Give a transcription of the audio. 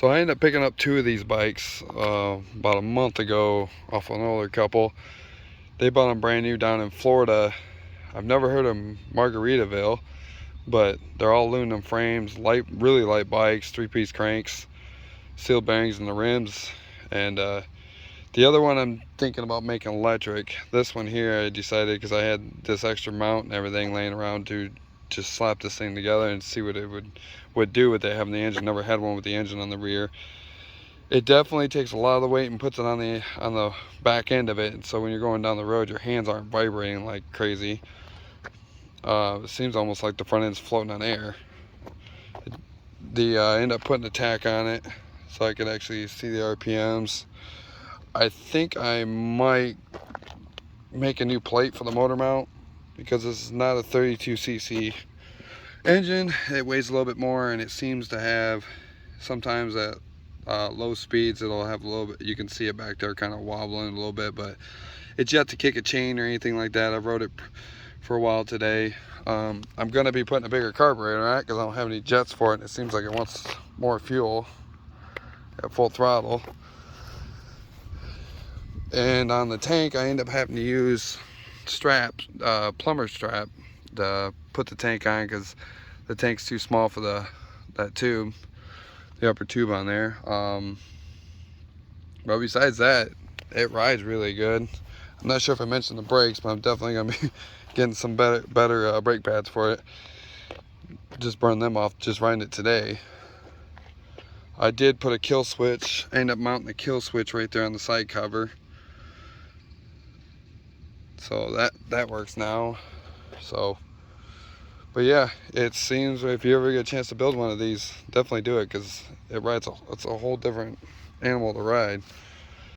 So I ended up picking up two of these bikes about a month ago off an older couple. They bought them brand new down in Florida. I've never heard of Margaritaville, but they're all aluminum frames, light, really light bikes, 3-piece cranks, sealed bearings in the rims. And the other one I'm thinking about making electric. This one here I decided, because I had this extra mount and everything laying around, to just slap this thing together and see what it would do with it having the engine. Never had one with the engine on the rear. It definitely takes a lot of the weight and puts it on the back end of it, and so when you're going down the road, your hands aren't vibrating like crazy. It seems almost like the front end's floating on air. I end up putting a tack on it so I could actually see the RPMs. I think I might make a new plate for the motor mount, because this is not a 32cc engine. It weighs a little bit more, and it seems to have, sometimes at low speeds, it'll have a little bit, you can see it back there kind of wobbling a little bit, but it's yet to kick a chain or anything like that. I've rode it for a while today. I'm going to be putting a bigger carburetor on it because I don't have any jets for it, and it seems like it wants more fuel at full throttle. And on the tank, I end up having to use straps, plumber strap, to put the tank on, because the tank's too small for that tube, the upper tube on there. But besides that, it rides really good. I'm not sure if I mentioned the brakes, but I'm definitely gonna be getting some better brake pads for it. Just burn them off just riding it today. I did put a kill switch. I ended up mounting the kill switch right there on the side cover. So that works now. So, but yeah, it seems if you ever get a chance to build one of these, definitely do it, because it's a whole different animal to ride.